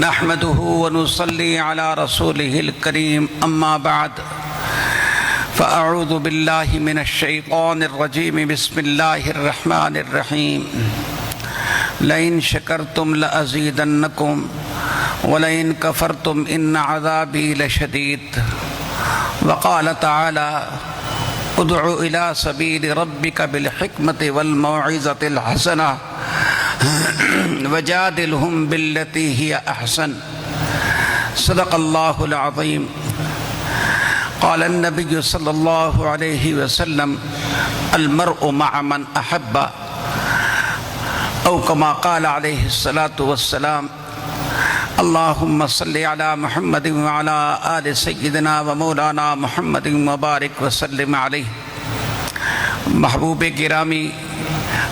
نحمده ونصلي على رسوله الكريم أما بعد فأعوذ بالله من الشيطان الرجيم بسم الله الرحمن الرحيم لئن شكرتم لأزيدنكم ولئن كفرتم إن عذابي لشديد وقال تعالى ادع إلى سبيل ربك بالحكمة والموعظة الحسنة وجادلهم بالتي هي أحسن صدق الله العظيم قال النبي صلى الله عليه وسلم المرء مع من أحب أو كما قال عليه الصلاة والسلام اللهم صل على محمد وعلى آل سيدنا ومولانا محمد وبارك وسلم عليه محبوب گرامی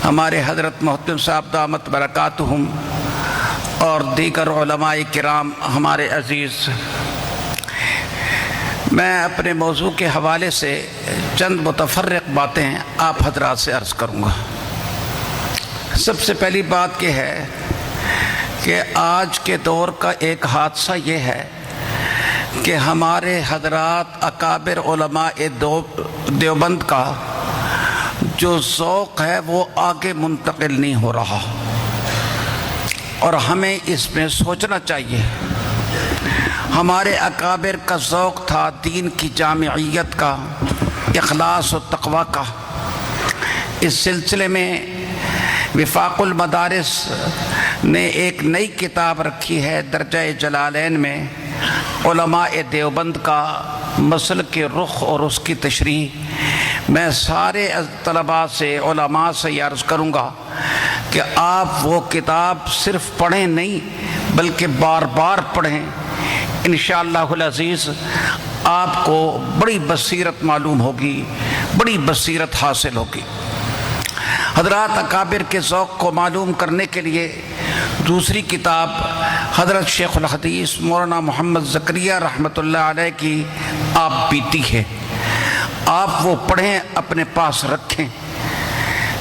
ہمارے حضرت محترم صاحب دامت برکاتہم اور دیگر علماء کرام ہمارے عزیز، میں اپنے موضوع کے حوالے سے چند متفرق باتیں آپ حضرات سے عرض کروں گا۔ سب سے پہلی بات یہ ہے کہ آج کے دور کا ایک حادثہ یہ ہے کہ ہمارے حضرات اکابر علماء دیوبند کا جو ذوق ہے وہ آگے منتقل نہیں ہو رہا، اور ہمیں اس میں سوچنا چاہیے۔ ہمارے اکابر کا ذوق تھا دین کی جامعیت کا، اخلاص و تقوی کا۔ اس سلسلے میں وفاق المدارس نے ایک نئی کتاب رکھی ہے درجہ جلالین میں، علماء دیوبند کا مسلک رخ اور اس کی تشریح۔ میں سارے طلباء سے، علماء سے یہ عرض کروں گا کہ آپ وہ کتاب صرف پڑھیں نہیں بلکہ بار بار پڑھیں، انشاءاللہ العزیز آپ کو بڑی بصیرت معلوم ہوگی، بڑی بصیرت حاصل ہوگی۔ حضرات اکابر کے ذوق کو معلوم کرنے کے لیے دوسری کتاب حضرت شیخ الحدیث مولانا محمد زکریا رحمۃ اللہ علیہ کی آپ بیتی ہے، آپ وہ پڑھیں، اپنے پاس رکھیں۔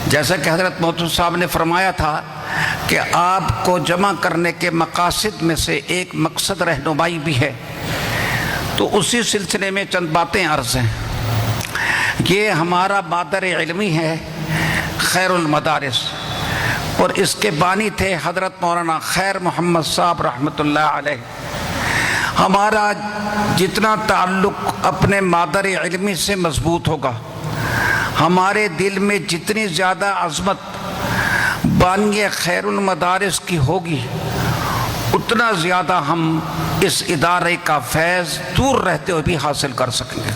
جیسا کہ حضرت محترم صاحب نے فرمایا تھا کہ آپ کو جمع کرنے کے مقاصد میں سے ایک مقصد رہنمائی بھی ہے، تو اسی سلسلے میں چند باتیں عرض ہیں۔ یہ ہمارا مادر علمی ہے خیر المدارس، اور اس کے بانی تھے حضرت مولانا خیر محمد صاحب رحمۃ اللہ علیہ۔ ہمارا جتنا تعلق اپنے مادر علمی سے مضبوط ہوگا، ہمارے دل میں جتنی زیادہ عظمت بانی خیر المدارس کی ہوگی، اتنا زیادہ ہم اس ادارے کا فیض دور رہتے ہوئے بھی حاصل کر سکیں گے۔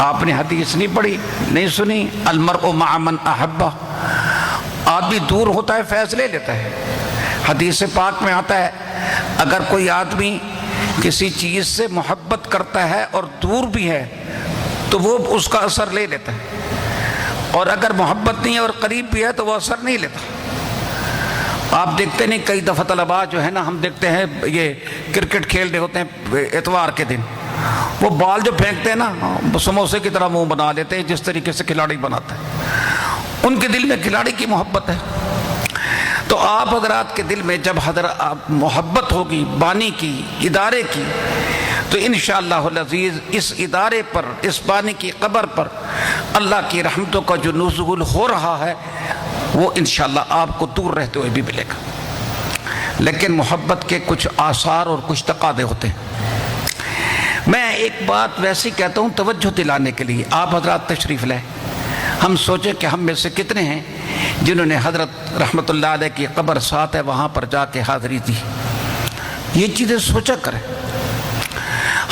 آپ نے حدیث نہیں پڑھی، نہیں سنی، المرء مع من احب، آدمی دور ہوتا ہے فیض لے لیتا ہے۔ حدیث پاک میں آتا ہے اگر کوئی آدمی کسی چیز سے محبت کرتا ہے اور دور بھی ہے تو وہ اس کا اثر لے لیتا ہے، اور اگر محبت نہیں ہے اور قریب بھی ہے تو وہ اثر نہیں لیتا۔ آپ دیکھتے نہیں کئی دفعہ طلباء جو ہے نا، ہم دیکھتے ہیں یہ کرکٹ کھیل رہے ہوتے ہیں اتوار کے دن، وہ بال جو پھینکتے ہیں نا سموسے کی طرح منہ بنا لیتے ہیں، جس طریقے سے کھلاڑی بناتا ہے، ان کے دل میں کھلاڑی کی محبت ہے۔ تو آپ حضرات کے دل میں جب حضرات محبت ہوگی بانی کی، ادارے کی، تو انشاءاللہ العزیز اس ادارے پر، اس بانی کی قبر پر اللہ کی رحمتوں کا جو نزول ہو رہا ہے وہ انشاءاللہ آپ کو دور رہتے ہوئے بھی ملے گا۔ لیکن محبت کے کچھ آثار اور کچھ تقاضے ہوتے ہیں۔ میں ایک بات ویسی کہتا ہوں توجہ دلانے کے لیے، آپ حضرات تشریف لائیں۔ ہم سوچیں کہ ہم میں سے کتنے ہیں جنہوں نے حضرت رحمۃ اللہ علیہ کی قبر ساتھ ہے وہاں پر جا کے حاضری دی، یہ چیزیں سوچا کریں۔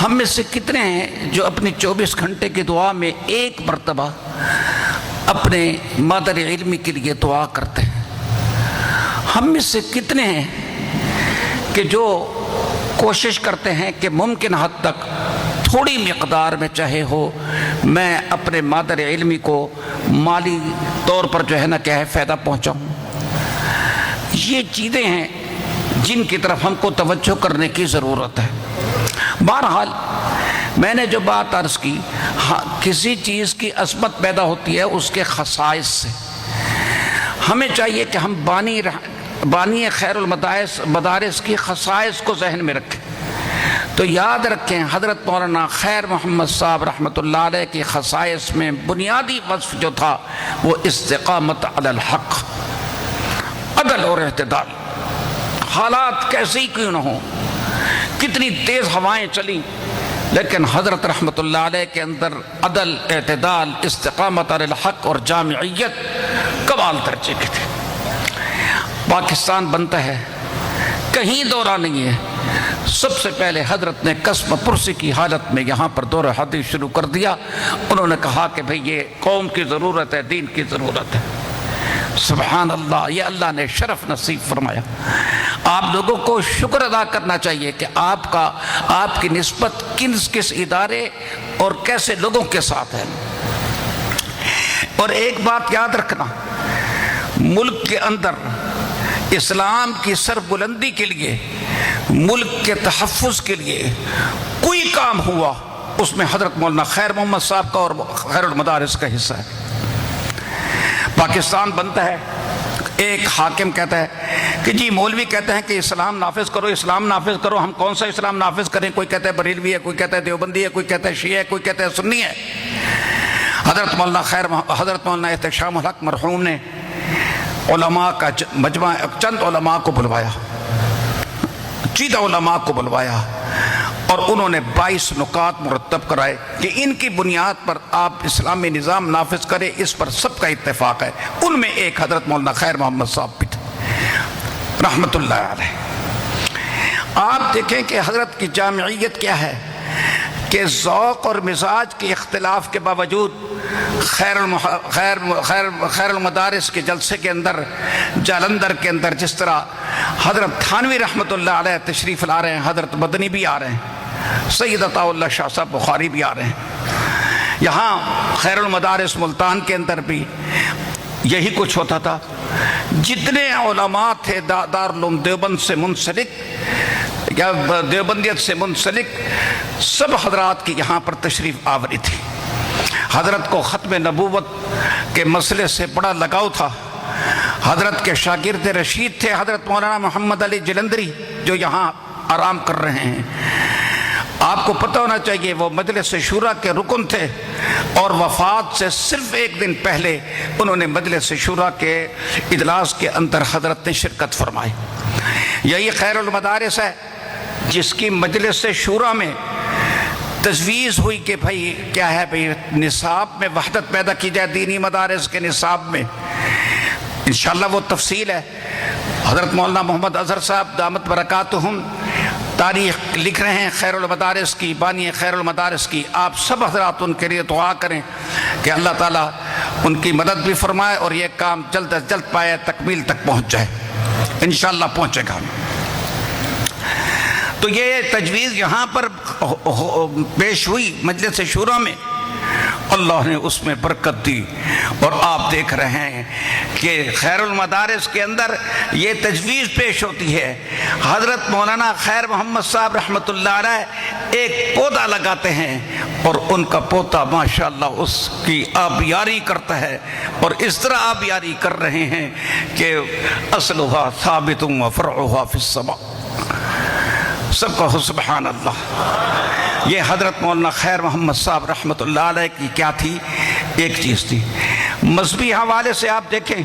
ہم میں سے کتنے ہیں جو اپنی 24 گھنٹے کی دعا میں ایک مرتبہ اپنے مادر علمی کے لیے دعا کرتے ہیں؟ ہم میں سے کتنے ہیں کہ جو کوشش کرتے ہیں کہ ممکن حد تک تھوڑی مقدار میں چاہے ہو میں اپنے مادر علمی کو مالی طور پر جو ہے نا کیا ہے فائدہ پہنچاؤں؟ یہ چیزیں ہیں جن کی طرف ہم کو توجہ کرنے کی ضرورت ہے۔ بہرحال میں نے جو بات عرض کی، کسی چیز کی عظمت پیدا ہوتی ہے اس کے خصائص سے۔ ہمیں چاہیے کہ ہم بانی بانی خیر المدارس کی خصائص کو ذہن میں رکھیں تو یاد رکھیں حضرت مولانا خیر محمد صاحب رحمۃ اللہ علیہ کی خصائص میں بنیادی وصف جو تھا وہ استقامت علی الحق، عدل اور اعتدال۔ حالات کیسے ہی کیوں نہ ہوں، کتنی تیز ہوائیں چلیں، لیکن حضرت رحمۃ اللہ علیہ کے اندر عدل، اعتدال، استقامت علی الحق اور جامعیت کمال درجے کی تھی۔ پاکستان بنتا ہے، کہیں دورہ نہیں ہے، سب سے پہلے حضرت نے قسم پرسی کی حالت میں یہاں پر دور حدیث شروع کر دیا۔ انہوں نے کہا کہ بھئی یہ قوم کی ضرورت ہے، دین کی ضرورت ہے۔ سبحان اللہ، یہ اللہ نے شرف نصیب فرمایا۔ آپ لوگوں کو شکر ادا کرنا چاہیے کہ آپ کی نسبت کس ادارے اور کیسے لوگوں کے ساتھ ہے۔ اور ایک بات یاد رکھنا، ملک کے اندر اسلام کی سربلندی کے لیے، ملک کے تحفظ کے لیے کوئی کام ہوا اس میں حضرت مولانا خیر محمد صاحب کا اور خیر المدارس کا حصہ ہے۔ پاکستان بنتا ہے، ایک حاکم کہتا ہے کہ جی مولوی کہتے ہیں کہ اسلام نافذ کرو، اسلام نافذ کرو، ہم کون سا اسلام نافذ کریں؟ کوئی کہتا ہے بریلوی ہے، کوئی کہتا ہے دیوبندی ہے، کوئی کہتا ہے شیعہ ہے، کوئی کہتا ہے سنی ہے۔ حضرت مولانا احتشام الحق مرحوم نے علماء کا مجمع، چند علماء کو بلوایا، چیدہ علماء کو بلوایا، اور انہوں نے 22 نکات مرتب کرائے کہ ان کی بنیاد پر آپ اسلامی نظام نافذ کریں، اس پر سب کا اتفاق ہے۔ ان میں ایک حضرت مولانا خیر محمد صاحب بھی تھے رحمت اللہ علیہ۔ آپ دیکھیں کہ حضرت کی جامعیت کیا ہے کہ ذوق اور مزاج کے اختلاف کے باوجود خیر المدارس کے جلسے کے اندر، جالندھر کے اندر جس طرح حضرت تھانوی رحمت اللہ علیہ تشریف لا رہے ہیں، حضرت مدنی بھی آ رہے ہیں، سید عطا اللہ شاہ صاحب بخاری بھی آ رہے ہیں، یہاں خیر المدارس ملتان کے اندر بھی یہی کچھ ہوتا تھا۔ جتنے علماء تھے دارالعلوم دیوبند سے منسلک یا دیوبندیت سے منسلک، سب حضرات کی یہاں پر تشریف آوری تھی۔ حضرت کو ختم نبوت کے مسئلے سے بڑا لگاؤ تھا۔ حضرت کے شاگرد رشید تھے حضرت مولانا محمد علی جلندری، جو یہاں آرام کر رہے ہیں۔ آپ کو پتہ ہونا چاہیے وہ مجلس شورا کے رکن تھے، اور وفات سے صرف ایک دن پہلے انہوں نے مجلس شورا کے اجلاس کے اندر حضرت نے شرکت فرمائی۔ یہی خیر المدارس ہے جس کی مجلس شورا میں تجویز ہوئی کہ بھائی کیا ہے، بھائی نصاب میں وحدت پیدا کی جائے، دینی مدارس کے نصاب میں۔ انشاءاللہ وہ تفصیل ہے۔ حضرت مولانا محمد اظہر صاحب دامت برکاتہم تاریخ لکھ رہے ہیں خیر المدارس کی، بانی خیر المدارس کی۔ آپ سب حضرات ان کے لیے دعا کریں کہ اللہ تعالیٰ ان کی مدد بھی فرمائے اور یہ کام جلد از جلد پائے تکمیل تک پہنچ جائے، انشاءاللہ پہنچے گا۔ تو یہ تجویز یہاں پر پیش ہوئی مجلس شورا میں، اللہ نے اس میں برکت دی، اور آپ دیکھ رہے ہیں کہ خیر المدارس کے اندر یہ تجویز پیش ہوتی ہے۔ حضرت مولانا خیر محمد صاحب رحمت اللہ علیہ ایک پودا لگاتے ہیں، اور ان کا پودا ماشاءاللہ اس کی آبیاری کرتا ہے، اور اس طرح آبیاری کر رہے ہیں کہ اصلها ثابت وفرعها فی السماء۔ سب کہو سبحان اللہ۔ یہ حضرت مولانا خیر محمد صاحب رحمت اللہ علیہ کی کیا تھی؟ ایک چیز تھی۔ مذہبی حوالے سے آپ دیکھیں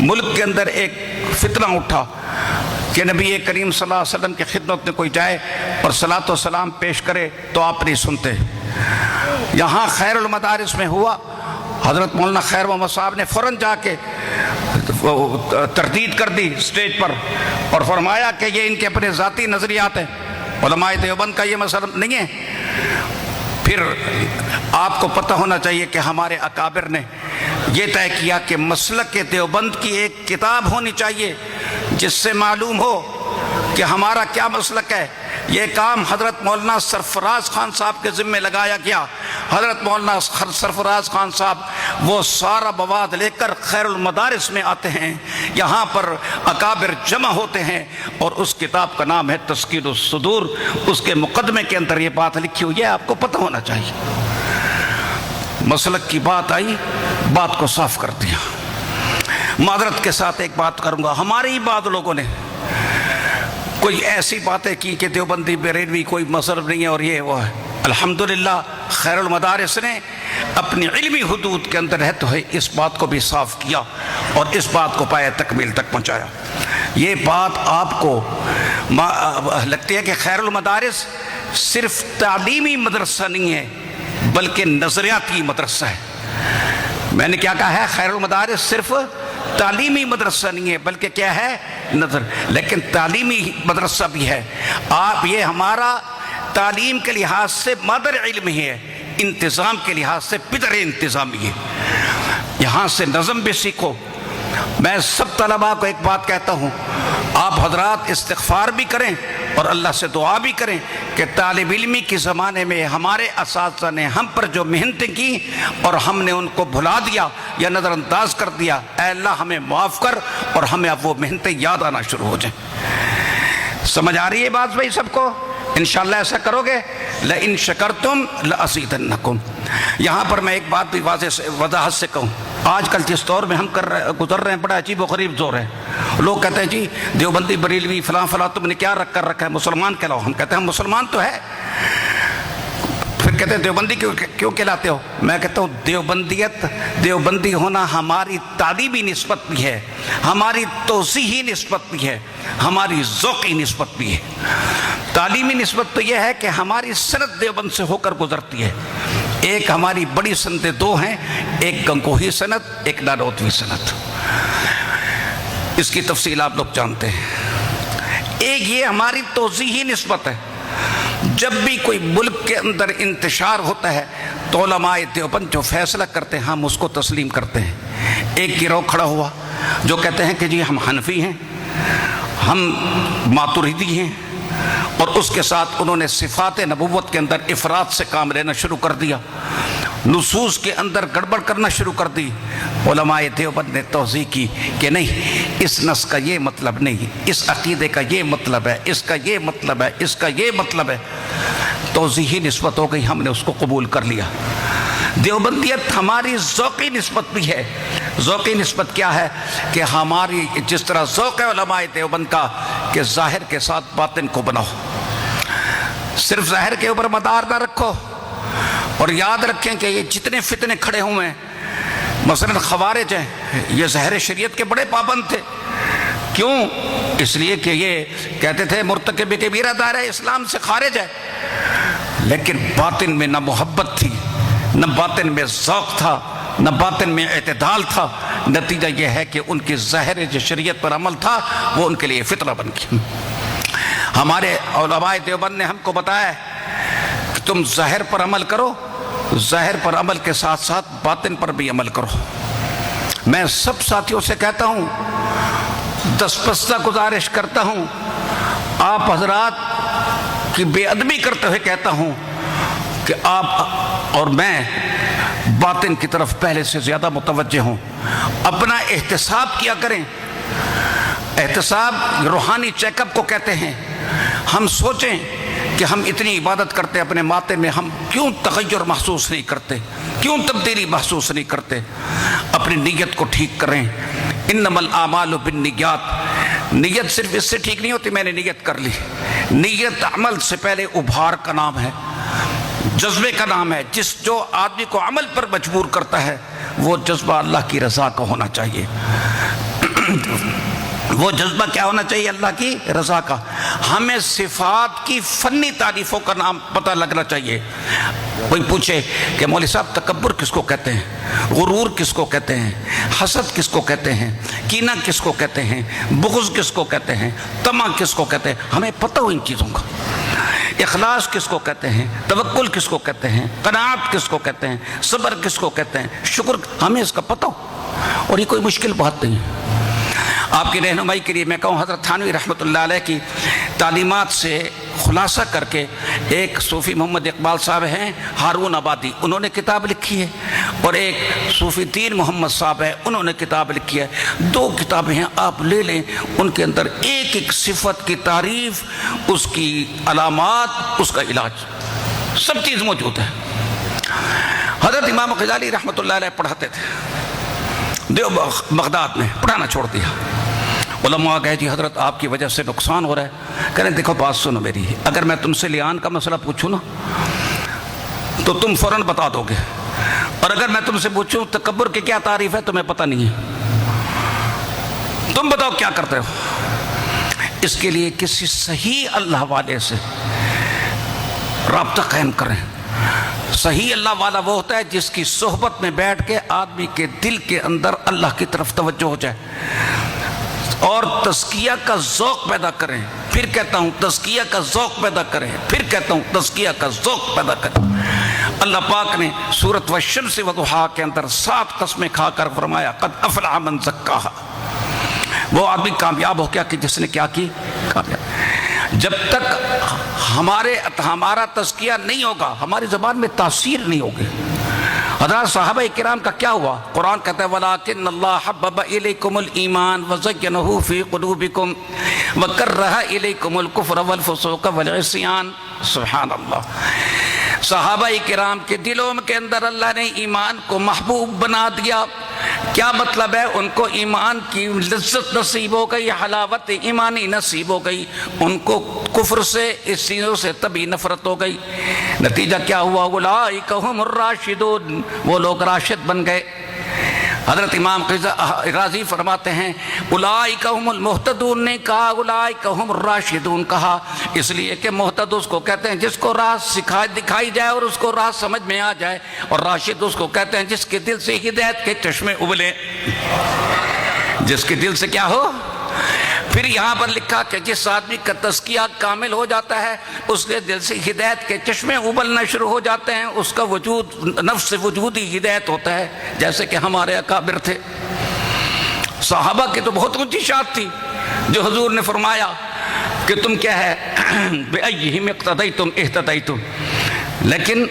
ملک کے اندر ایک فتنہ اٹھا کہ نبی کریم صلی اللہ علیہ وسلم کی خدمت میں کوئی جائے اور صلاۃ و سلام پیش کرے تو آپ نہیں سنتے۔ یہاں خیر المدارس میں ہوا، حضرت مولانا خیر محمد صاحب نے فوراً جا کے تردید کر دی اسٹیج پر، اور فرمایا کہ یہ ان کے اپنے ذاتی نظریات ہیں، علماء دیوبند کا یہ مسئلہ نہیں ہے۔ پھر آپ کو پتہ ہونا چاہیے کہ ہمارے اکابر نے یہ طے کیا کہ مسلک دیوبند کی ایک کتاب ہونی چاہیے جس سے معلوم ہو کہ ہمارا کیا مسلک ہے۔ یہ کام حضرت مولانا سرفراز خان صاحب کے ذمہ لگایا گیا۔ حضرت مولانا سرفراز خان صاحب وہ سارا مواد لے کر خیر المدارس میں آتے ہیں، یہاں پر اکابر جمع ہوتے ہیں، اور اس کتاب کا نام ہے تذکیر الصدور۔ اس کے مقدمے کے اندر یہ بات لکھی ہوئی ہے، آپ کو پتہ ہونا چاہیے۔ مسلک کی بات آئی، بات کو صاف کر دیا۔ معذرت کے ساتھ ایک بات کروں گا، ہمارے ہی بعض لوگوں نے کوئی ایسی باتیں کی کہ دیوبندی بریلوی کوئی مذہب نہیں ہے اور یہ وہ ہے۔ الحمدللہ خیر المدارس نے اپنی علمی حدود کے اندر رہتے ہوئے اس بات کو بھی صاف کیا اور اس بات کو پایہ تکمیل تک پہنچایا۔ یہ بات آپ کو لگتی ہے کہ خیر المدارس صرف تعلیمی مدرسہ نہیں ہے بلکہ نظریاتی مدرسہ ہے۔ میں نے کیا کہا ہے؟ خیر المدارس صرف تعلیمی مدرسہ نہیں ہے بلکہ کیا ہے؟ نظر، لیکن تعلیمی مدرسہ بھی ہے۔ آپ یہ ہمارا تعلیم کے لحاظ سے مادر علم ہی ہے، انتظام کے لحاظ سے پدر انتظامی ہے۔ یہاں سے نظم بھی سیکھو۔ میں سب طلباء کو ایک بات کہتا ہوں، آپ حضرات استغفار بھی کریں اور اللہ سے دعا بھی کریں کہ طالب علمی کے زمانے میں ہمارے اساتذہ نے ہم پر جو محنتیں کی اور ہم نے ان کو بھلا دیا یا نظر انداز کر دیا، اے اللہ ہمیں معاف کر اور ہمیں اب وہ محنتیں یاد آنا شروع ہو جائیں۔ سمجھ آ رہی ہے بات بھائی سب کو؟ انشاءاللہ ایسا کرو گے لَإِن شَكَرْتُمْ لَأَزِيدَنَّكُمْ۔ یہاں پر میں ایک بات بھی وضاحت سے کہوں، آج کل جس دور میں ہم گزر رہے ہیں بڑا عجیب و غریب دور ہے۔ لوگ کہتے ہیں جی دیوبندی بریلوی فلاں فلاں تم نے کیا رکھ کر رکھا ہے، مسلمان کہلاؤ۔ ہم کہتے ہیں ہم مسلمان تو ہے، پھر کہتے ہیں دیوبندی کیوں کہلاتے ہو؟ میں کہتا ہوں دیوبندی ہونا ہماری تعلیمی نسبت بھی ہے، ہماری توضیحی نسبت بھی ہے، ہماری ذوقی نسبت بھی ہے۔ تعلیمی نسبت تو یہ ہے کہ ہماری سند دیوبند سے ہو کر گزرتی ہے۔ ایک ہماری بڑی سندیں دو ہیں، ایک گنگوہی سند، ایک نانوتوی سند۔ اس کی تفصیل آپ لوگ جانتے ہیں۔ ایک یہ ہماری توضیحی نسبت ہے، جب بھی کوئی ملک کے اندر انتشار ہوتا ہے تو علماء دیوبند جو فیصلہ کرتے ہیں ہم اس کو تسلیم کرتے ہیں۔ ایک گروہ کھڑا ہوا جو کہتے ہیں کہ جی ہم حنفی ہیں، ہم ماتریدی ہیں، اور اس کے ساتھ انہوں نے صفات نبوت کے اندر افراد سے کام لینا شروع کر دیا، نصوص کے اندر گڑبڑ کرنا شروع کر دی۔ علماء دیوبند نے توضیح کی کہ نہیں، اس نص کا یہ مطلب نہیں، اس عقیدے کا یہ مطلب ہے، اس کا یہ مطلب ہے، اس کا یہ مطلب ہے۔ توضیحی نسبت ہو گئی، ہم نے اس کو قبول کر لیا۔ دیوبندیت ہماری ذوقی نسبت بھی ہے۔ ذوقی نسبت کیا ہے؟ کہ ہماری جس طرح ذوق ہے علماء دیوبند کا کہ ظاہر کے ساتھ باطن کو بناؤ، صرف ظاہر کے اوپر مدار نہ رکھو، اور یاد رکھیں کہ یہ جتنے فتنے کھڑے ہوئے ہیں، مثلا خوارج ہیں، یہ ظاہر شریعت کے بڑے پابند تھے۔ کیوں؟ اس لیے کہ یہ کہتے تھے مرتکب کبیرہ دائرہ اسلام سے خارج ہے، لیکن باطن میں نہ محبت تھی، نہ باطن میں ذوق تھا، نہ باطن میں اعتدال تھا۔ نتیجہ یہ ہے کہ ان کی ظاہر جو شریعت پر عمل تھا وہ ان کے لیے فتنہ بن گئی۔ ہمارے علماء دیوبند نے ہم کو بتایا کہ تم ظاہر پر عمل کرو، ظاہر پر عمل کے ساتھ ساتھ باطن پر بھی عمل کرو۔ میں سب ساتھیوں سے کہتا ہوں، دستپستہ گزارش کرتا ہوں، آپ حضرات کی بے ادبی کرتے ہوئے کہتا ہوں کہ آپ اور میں باطن کی طرف پہلے سے زیادہ متوجہ ہوں۔ اپنا احتساب کیا کریں۔ احتساب روحانی چیک اپ کو کہتے ہیں۔ ہم سوچیں کہ ہم اتنی عبادت کرتے اپنے ماتے میں، ہم کیوں تغیر محسوس نہیں کرتے، کیوں تبدیلی محسوس نہیں کرتے؟ اپنی نیت کو ٹھیک کریں۔ انما الاعمال بالنیات، نیت صرف اس سے ٹھیک نہیں ہوتی میں نے نیت کر لی۔ نیت عمل سے پہلے ابھار کا نام ہے، جذبے کا نام ہے۔ جو آدمی کو عمل پر مجبور کرتا ہے وہ جذبہ اللہ کی رضا کا ہونا چاہیے۔ وہ جذبہ کیا ہونا چاہیے؟ اللہ کی رضا کا۔ ہمیں صفات کی فنی تعریفوں کا نام پتہ لگنا چاہیے۔ کوئی پوچھے کہ مولوی صاحب تکبر کس کو کہتے ہیں، غرور کس کو کہتے ہیں، حسد کس کو کہتے ہیں، کینہ کس کو کہتے ہیں، بغض کس کو کہتے ہیں، طمع کس کو کہتے ہیں؟ ہمیں پتہ ہو ان چیزوں کا۔ اخلاص کس کو کہتے ہیں، توکل کس کو کہتے ہیں، قناعت کس کو کہتے ہیں، صبر کس کو کہتے ہیں، شکر، ہمیں اس کا پتہ ہو، اور یہ کوئی مشکل بات نہیں ہے۔ آپ کی رہنمائی کے لیے میں کہوں، حضرت تھانوی رحمۃ اللہ علیہ کی تعلیمات سے خلاصہ کر کے ایک صوفی محمد اقبال صاحب ہیں ہارون آبادی، انہوں نے کتاب لکھی ہے، اور ایک صوفی دین محمد صاحب ہے، انہوں نے کتاب لکھی ہے۔ دو کتابیں ہیں، آپ لے لیں، ان کے اندر ایک ایک صفت کی تعریف، اس کی علامات، اس کا علاج، سب چیز موجود ہے۔ حضرت امام غزالی رحمۃ اللہ علیہ پڑھاتے تھے، بغداد میں پڑھانا چھوڑ دیا۔ علماء کہے جی حضرت آپ کی وجہ سے نقصان ہو رہا ہے۔ کہہ رہے دیکھو بات سنو میری، اگر میں تم سے لیان کا مسئلہ پوچھوں نا تو تم فوراً بتا دو گے، اور اگر میں تم سے پوچھوں تکبر کی کیا تعریف ہے تمہیں پتہ نہیں ہے، تم بتاؤ کیا کرتے ہو۔ اس کے لیے کسی صحیح اللہ والے سے رابطہ قائم کریں۔ صحیح اللہ والا وہ ہوتا ہے جس کی صحبت میں بیٹھ کے آدمی کے دل کے اندر اللہ کی طرف توجہ ہو جائے، اور تزکیہ کا ذوق پیدا کریں۔ پھر کہتا ہوں تزکیہ کا ذوق پیدا کریں، پھر کہتا ہوں تزکیہ کا ذوق پیدا کریں۔ اللہ پاک نے سورۃ والشمس وضحاہا کے اندر 7 قسمیں کھا کر فرمایا قد افلح من زکاہا، وہ آدمی کامیاب ہو گیا کہ جس نے کیا کی، کامیاب۔ جب تک ہمارا تزکیہ نہیں ہوگا ہماری زبان میں تاثیر نہیں ہوگی۔ حضرات صحابہ کرام کا کیا ہوا؟ قرآن کہتا ہے وَلَٰكِنَّ اللَّهَ حَبَّبَ إِلَيْكُمُ الْإِيمَانَ وَزَيَّنَهُ فِي قُلُوبِكُمْ وَكَرَّهَ إِلَيْكُمُ الْكُفْرَ وَالْفُسُوقَ وَالْعِصْيَانَ۔ سبحان اللہ، صحابہ کرام کے دلوں کے اندر اللہ نے ایمان کو محبوب بنا دیا۔ کیا مطلب ہے؟ ان کو ایمان کی لذت نصیب ہو گئی، حلاوت ایمانی نصیب ہو گئی، ان کو کفر سے اس چیزوں سے تبھی نفرت ہو گئی۔ نتیجہ کیا ہوا؟ اولئک هم الراشدون، وہ لوگ راشد بن گئے۔ حضرت امام راضی فرماتے ہیں اولئک هم المہتدون نے کہا اولئک هم الراشدون کہا، اس لیے کہ مہتد اس کو کہتے ہیں جس کو راہ دکھائی جائے اور اس کو راہ سمجھ میں آ جائے، اور راشد اس کو کہتے ہیں جس کے دل سے ہدایت کے چشمے ابلے، جس کے دل سے کیا ہو۔ پھر یہاں پر لکھا کہ جس آدمی کا تزکیہ کامل ہو جاتا ہے اس کے دل سے ہدایت کے چشمے ابلنا شروع ہو جاتے ہیں، اس کا وجود نفس وجودی ہدایت ہوتا ہے، جیسے کہ ہمارے اکابر تھے۔ صحابہ کی تو بہت اونچی شان تھی جو حضور نے فرمایا کہ تم کیا ہے بِأَيِّهِمْ اقْتَدَيْتُمْ اهْتَدَيْتُمْ، لیکن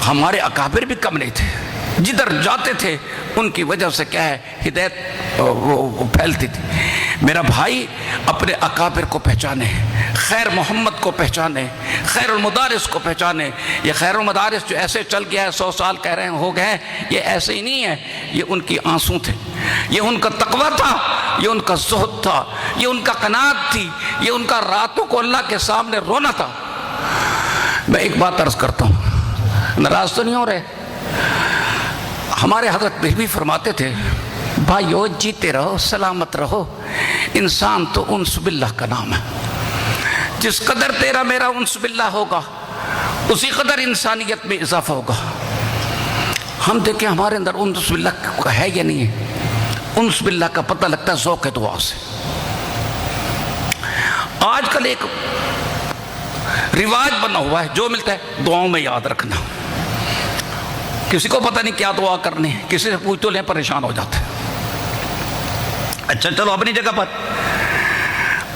ہمارے اکابر بھی کم نہیں تھے، جدھر جاتے تھے ان کی وجہ سے کیا ہے ہدایت وہ پھیلتی تھی۔ میرا بھائی اپنے اکابر کو پہچانے، خیر محمد کو پہچانے، خیر المدارس کو پہچانے۔ یہ خیر المدارس جو ایسے چل گیا ہے 100 سال کہہ رہے ہیں ہو گئے، یہ ایسے ہی نہیں ہے، یہ ان کی آنسوں تھے، یہ ان کا تقوی تھا، یہ ان کا زہد تھا، یہ ان کا قناعت تھی، یہ ان کا راتوں کو اللہ کے سامنے رونا تھا۔ میں ایک بات عرض کرتا ہوں، ناراض تو نہیں ہو رہے؟ ہمارے حضرت بھی فرماتے تھے بھائیو جیتے رہو سلامت رہو، انسان تو انس باللہ کا نام ہے، جس قدر تیرا میرا انس باللہ ہوگا اسی قدر انسانیت میں اضافہ ہوگا۔ ہم دیکھیں ہمارے اندر انس باللہ کا ہے یا نہیں ہے؟ انس باللہ کا پتہ لگتا ہے ذوق دعا سے۔ آج کل ایک رواج بنا ہوا ہے جو ملتا ہے دعاؤں میں یاد رکھنا، کسی کو پتہ نہیں کیا دعا کرنی ہے، کسی سے پوچھ تو لیں پریشان ہو جاتے ہیں۔ اچھا چلو اپنی جگہ پر،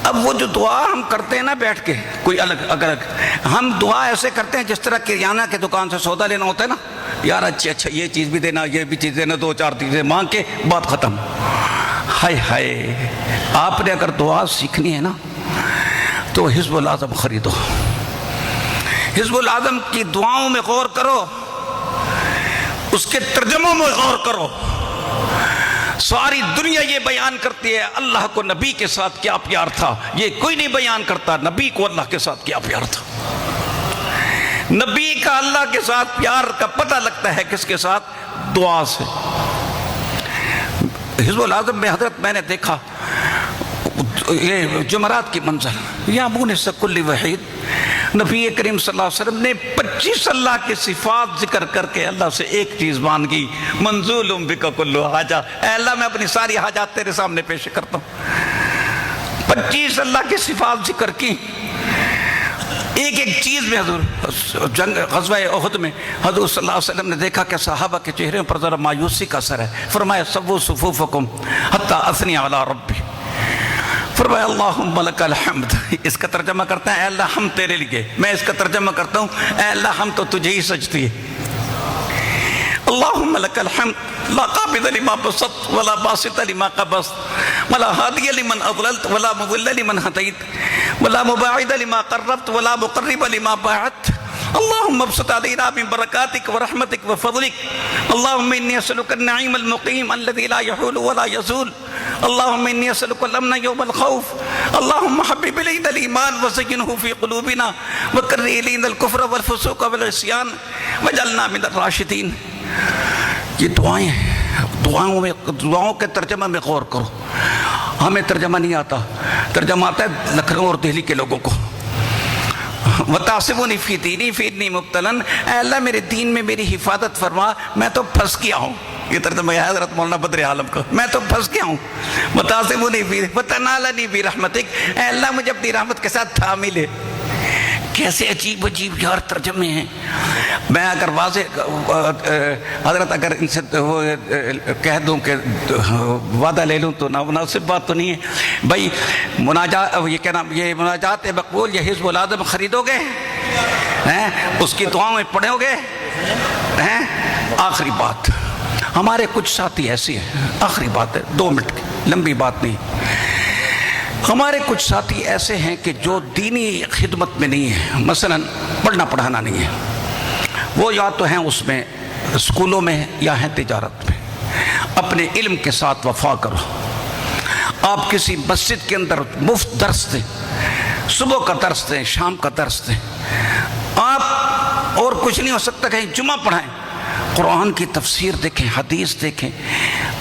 اب وہ جو دعا ہم کرتے ہیں نا بیٹھ کے، کوئی الگ ہم دعا ایسے کرتے ہیں جس طرح کریانہ کے دکان سے سودا لینا ہوتا ہے نا، یار اچھا یہ چیز بھی دینا، یہ بھی چیز دینا، 2-4 چیزیں مانگ کے بات ختم۔ ہائے ہائے، آپ نے اگر دعا سیکھنی ہے نا تو حزب العظم خریدو، حزب العظم کی دعاؤں میں غور کرو، اس کے ترجموں میں غور کرو۔ ساری دنیا یہ بیان کرتی ہے اللہ کو نبی کے ساتھ کیا پیار تھا، یہ کوئی نہیں بیان کرتا نبی کو اللہ کے ساتھ کیا پیار تھا۔ نبی کا اللہ کے ساتھ پیار کا پتہ لگتا ہے کس کے ساتھ؟ دعا سے۔ حزب العظم میں حضرت میں نے دیکھا یہ جمعرات کی منظر، یا مونس کل وحید، نبی کریم صلی اللہ علیہ وسلم نے 25 اللہ کی صفات ذکر کر کے اللہ سے ایک چیز مانگی، منزول بک کل حاجہ، اے اللہ میں اپنی ساری حاجات تیرے سامنے پیش کرتا ہوں۔ 25 اللہ کی صفات ذکر کی، ایک ایک چیز میں حضور جنگ غزوہ احد میں حضور صلی اللہ علیہ وسلم نے دیکھا کہ صحابہ کے چہرے پر ذرا مایوسی کا اثر ہے، فرمایا سووا صفوفکم حتی اثنی علی ربی، فرمایا اللہم لک الحمد۔ اس کا ترجمہ کرتے ہیں اے اللہ ہم تیرے لیے، میں اس کا ترجمہ کرتا ہوں اے اللہ ہم تو تجھے ہی سجدی ہے۔ اللہم لک الحمد لا قابض لما بسط ولا باسط لما قبضت ولا ہادی لمن اضللت ولا مضل لمن ہدیت ولا مباعد لما قربت ولا مقرب لما باعدت اللهم ابسط علينا من بركاتك ورحمتك وفضلك اللهم إني أسألك النعيم المقيم الذي لا يحول ولا يزول اللهم إني أسألك الأمن يوم الخوف اللهم حبب إلينا الإيمان وزينه في قلوبنا وكره إلينا الكفر والفسوق والعصيان واجعلنا من الراشدين. یہ دعائیں ہیں، دعاؤں کے ترجمہ میں غور کرو. ہمیں ترجمہ نہیں آتا، ترجمہ آتا ہے لکھنؤ اور دہلی کے لوگوں کو. وَتَعْصِبُنِي فِي دِينِي فِإِنِّي مُبْتَلًا، اے اللہ میرے دین میں میری حفاظت فرما، میں تو پھنس گیا ہوں. یہ ترجمہ ہے حضرت مولانا بدر عالم کا، میں تو پھنس گیا ہوں. وَتَعْصِبُنِي فِي وَتَنَالَنِي بِرَحْمَتِكَ، اے اللہ مجھے اپنی رحمت کے ساتھ تھامی لے. کیسے عجیب عجیب یار ترجمے ہیں. میں اگر واضح حضرت اگر ان سے کہہ دوں کہ وعدہ لے لوں تو نامناسب بات تو نہیں ہے بھائی. یہ مناجات مقبول، یہ حزب العظم خریدو گے، اس کی دعاؤں میں پڑھو گے. آخری بات، ہمارے کچھ ساتھی ایسے ہیں، آخری بات ہے 2 منٹ کی، لمبی بات نہیں. ہمارے کچھ ساتھی ایسے ہیں کہ جو دینی خدمت میں نہیں ہیں، مثلا پڑھنا پڑھانا نہیں ہے، وہ یا تو ہیں اس میں اسکولوں میں یا ہیں تجارت میں. اپنے علم کے ساتھ وفا کرو. آپ کسی مسجد کے اندر مفت درس دیں، صبح کا درس دیں، شام کا درس دیں. آپ اور کچھ نہیں ہو سکتا، کہیں جمعہ پڑھائیں، قرآن کی تفسیر دیکھیں، حدیث دیکھیں،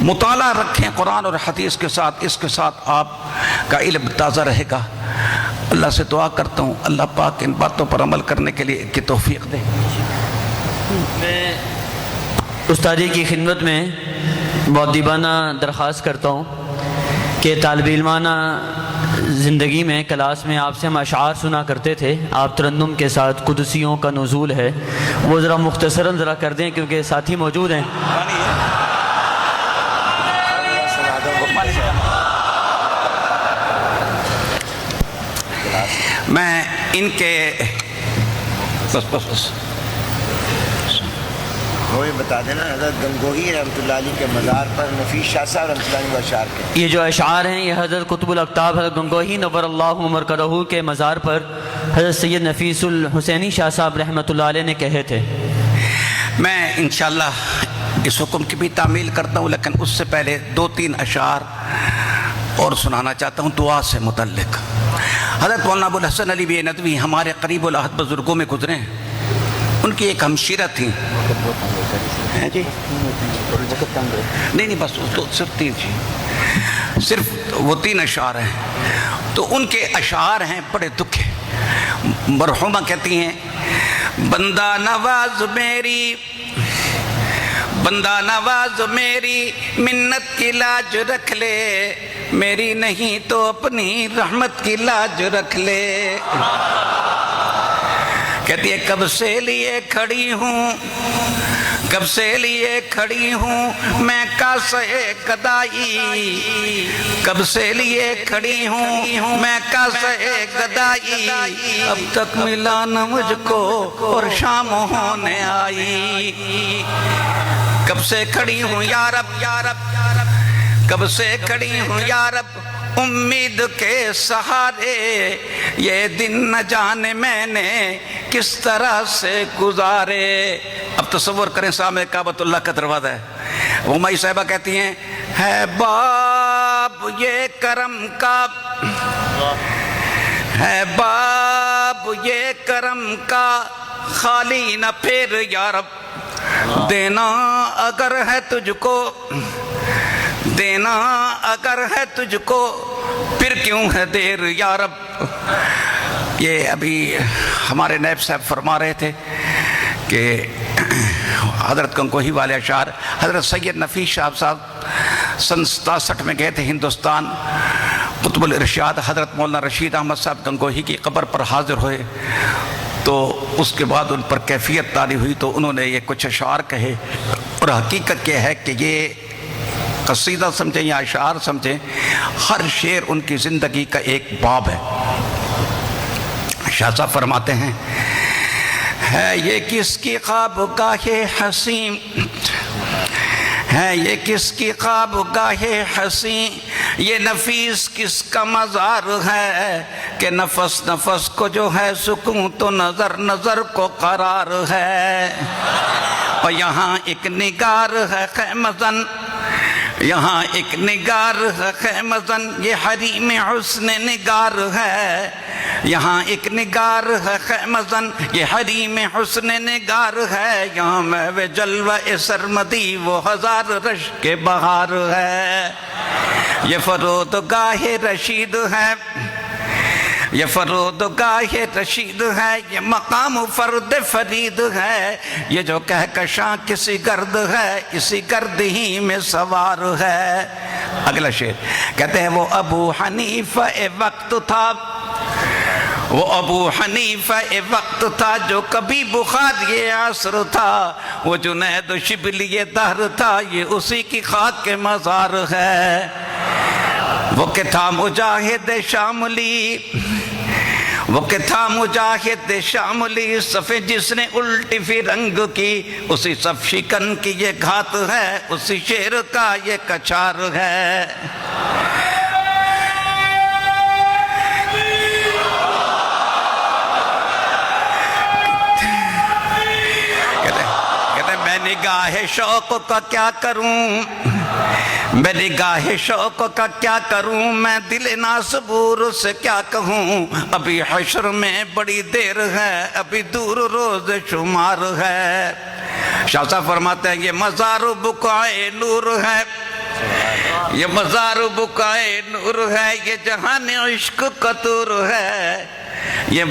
مطالعہ رکھیں قرآن اور حدیث کے ساتھ. اس کے ساتھ آپ کا علم تازہ رہے گا. اللہ سے دعا کرتا ہوں اللہ پاک ان باتوں پر عمل کرنے کے لیے کی توفیق دے. میں استاد جی کی خدمت میں مؤدبانہ درخواست کرتا ہوں کہ طالب علمانہ زندگی میں کلاس میں آپ سے ہم اشعار سنا کرتے تھے، آپ ترنم کے ساتھ قدسیوں کا نزول ہے، وہ ذرا مختصراً ذرا کر دیں کیونکہ ساتھی موجود ہیں. میں ان کے بس وہ بتا دینا حضرت گنگوہی رحمۃ اللہ علیہ کے مزار پر نفیس شاہ صاحب رحمۃ اللہ علیہ اشعار کے یہ جو اشعار ہیں یہ حضرت قطب الاقطاب حضرت گنگوہی نور اللہ مرکزہ کے مزار پر حضرت سید نفیس الحسینی شاہ صاحب رحمۃ اللہ علیہ نے کہے تھے. میں انشاءاللہ اس حکم کی بھی تعمیل کرتا ہوں، لیکن اس سے پہلے 2-3 اشعار اور سنانا چاہتا ہوں دعا سے متعلق. حضرت مولانا ابو الحسن علی بی ندوی ہمارے قریب العہد بزرگوں میں گزرے ہیں. ان کی ایک ہمشیرہ تھیں جی، نہیں بس صرف 3 جی، صرف وہ 3 اشعار ہیں. تو ان کے اشعار ہیں بڑے دکھ ہیں. مرحومہ کہتی ہیں بندہ نواز میری، بندہ نواز میری منت کی لاج رکھ لے، میری نہیں تو اپنی رحمت کی لاج رکھ لے. کہتی ہے کب سے لیے کھڑی ہوں، کب سے لیے کھڑی ہوں میں کاسے گدائی، کب سے لیے کھڑی ہوں میں کاسے گدائی، اب تک ملا نہ مجھ کو اور شام ہونے آئی. کب سے کھڑی ہوں یا رب، یا رب، کب سے کھڑی ہوں یا رب امید کے سہارے، یہ دن نہ جانے میں نے کس طرح سے گزارے. اب تصور کریں سامنے کعبۃ اللہ کا دروازہ ہے. وہ مائی صاحبہ کہتی ہیں ہے باب یہ کرم کا، ہے باب یہ کرم کا خالی نہ پھر یا رب، دینا اگر ہے تجھ کو، دینا اگر ہے تجھ کو پھر کیوں ہے دیر یا رب. یہ ابھی ہمارے نیب صاحب فرما رہے تھے کہ حضرت گنگوہی والے اشعار. حضرت سید نفیس شاہ صاحب سن 67 میں گئے تھے ہندوستان. قطب الارشاد حضرت مولانا رشید احمد صاحب گنگوہی کی قبر پر حاضر ہوئے تو اس کے بعد ان پر کیفیت طاری ہوئی تو انہوں نے یہ کچھ اشعار کہے. اور حقیقت یہ ہے کہ یہ قصیدہ سمجھیں یا اشعار سمجھیں، ہر شعر ان کی زندگی کا ایک باب ہے. شاہ صاحب فرماتے ہیں ہے یہ کس کی خواب گاہ حسین، ہے یہ کس کی خواب گاہ حسین، یہ نفیس کس کا مزار ہے کہ نفس نفس کو جو ہے سکون تو نظر نظر کو قرار ہے۔ اور یہاں ایک نگار ہے خیمہ زن، یہاں ایک نگار ہے خیمہ زن، یہ حریم حسن نگار ہے۔ یہاں ایک نگار ہے خیمہ زن، یہ حریم حسن نگار ہے۔ یہاں محو جلوہ سرمدی وہ ہزار رش کے بہار ہے۔ یہ فرودگاہ رشید ہے، یہ فرودگاہ رشید ہے، یہ مقام فرد فرید ہے۔ یہ جو کہکشاں کسی گرد ہے، اسی گرد ہی میں سوار ہے۔ اگلا شعر کہتے ہیں وہ ابو حنیفہ وقت تھا، وہ ابو حنیفہ وقت تھا جو کبھی بخار یہ عصر تھا، وہ جنید و شبلی دہر تھا، یہ اسی کی خاک کے مزار ہے۔ وہ کہ تھا مجاہد شاملی، وہ کہ تھا مجاہد شاملی، صفے جس نے الٹی فرنگ کی، اسی صف شکن کی یہ گھات ہے، اسی شیر کا یہ کچار ہے۔ کہتے میں نگاہ شوق کا کیا کروں، میں نگاہ شوق کا کیا کروں، میں دل ناصبور سے کیا کہوں، ابھی حشر میں بڑی دیر ہے، ابھی دور روز شمار ہے۔ شاہ صاحب فرماتے ہیں یہ مزار بقائے نور ہے، یہ مزار بقائے نور ہے، یہ جہان عشق کا طور ہے۔ یہ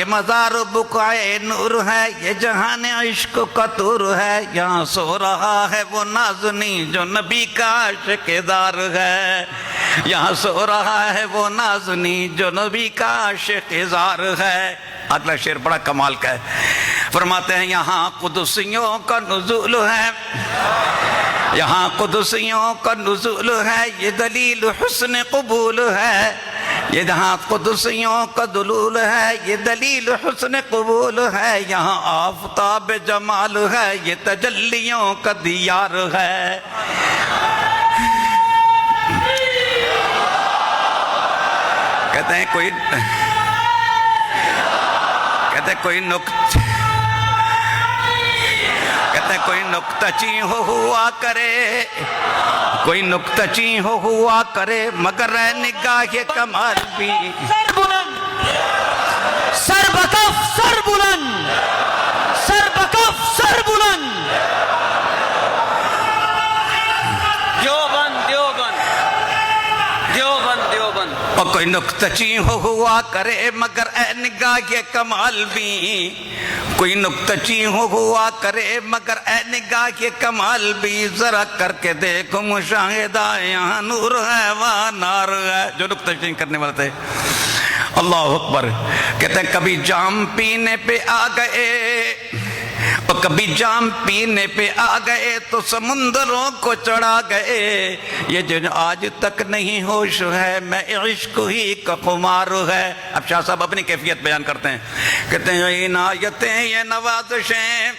مزار بقائے نور ہے، یہ جہان عشق کا طور ہے۔ یہاں سو رہا ہے وہ نازنی جو نبی کا عاشق دار ہے، یہاں سو رہا ہے وہ نازنی جو نبی کا عاشق دار ہے۔ اگلا شعر بڑا کمال کا ہے، فرماتے ہیں یہاں قدسیوں کا نزول ہے، یہاں قدسیوں کا نزول ہے، یہ دلیل حسن قبول ہے۔ یہ جہاں قدسیوں کا دلول ہے، یہ دلیل حسن قبول ہے۔ یہاں آفتاب جمال ہے، یہ تجلیوں کا دیار ہے۔ کہتے ہیں کوئی نکتہ چین ہوا کرے، کوئی نکتہ چین ہوا کرے، مگر نگاہ کمال بھی سر بلند، سر بکف سر بلند، سر بکف سر بلند، دیوبند دیوبند دیوبند دیوبند۔ اور کوئی نکتہ چین ہوا کرے مگر نگاہ کمال بھی، کوئی نکتہ چین ہوا کرے مگر نگاہ کمال بھی، ذرا کر کے دیکھو مشاہدہ یہاں نور ہے وہاں نار ہے۔ جو نکتہ چین کرنے والے تھے، اللہ اکبر، کہتے ہیں کبھی جام پینے پہ آ گئے، اور کبھی جام پینے پہ آ گئے تو سمندروں کو چڑھا گئے، یہ جو آج تک نہیں ہوش ہے میں عشق ہی کا خمار ہے۔ اب شاہ صاحب اپنی کیفیت بیان کرتے ہیں، کہتے ہیں یہ عنایتیں یہ نوازشیں،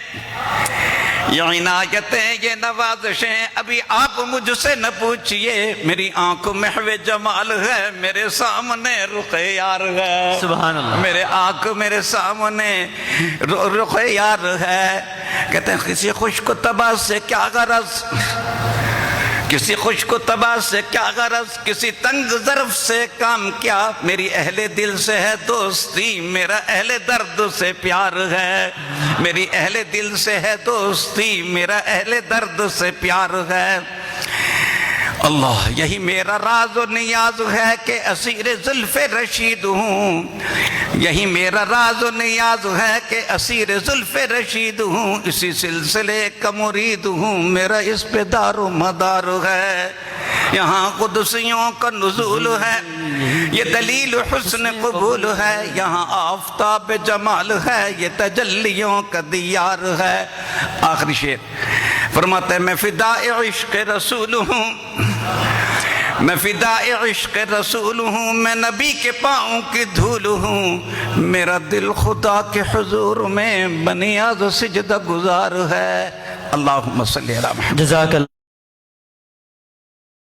یہ عنایتیں یہ نوازشیں، ابھی آپ مجھ سے نہ پوچھئے، میری آنکھ محو جمال ہے، میرے سامنے رخ یار ہے۔ سبحان اللہ۔ میرے آنکھ میرے سامنے رخ یار ہے۔ کہتے ہیں کسی خشک طبع سے کیا غرض، کسی خشک طبع سے کیا غرض، کسی تنگ ظرف سے کام کیا، میری اہل دل سے ہے دوستی، میرا اہل درد سے پیار ہے، میری اہل دل سے ہے دوستی، میرا اہل درد سے پیار ہے۔ اللہ، یہی میرا راز و نیاز ہے کہ اسیر زلف رشید ہوں، یہی میرا راز و نیاز ہے کہ اسیر زلف رشید ہوں، اسی سلسلے کا مرید ہوں، میرا اس پہ دار و مدار ہے۔ یہاں قدسیوں کا نزول ہے، یہ دلیل حسن قبول ہے، یہاں آفتاب جمال ہے، یہ تجلیوں کا دیار ہے۔ آخری شعر فرماتے ہیں میں فدائے عشق رسول ہوں، میں فدائے عشق رسول ہوں، میں نبی کے پاؤں کی دھول ہوں، میرا دل خدا کے حضور میں بنیاد سجدہ گزار ہے۔ اللہم صلی علی محمد۔ جزاک اللہ۔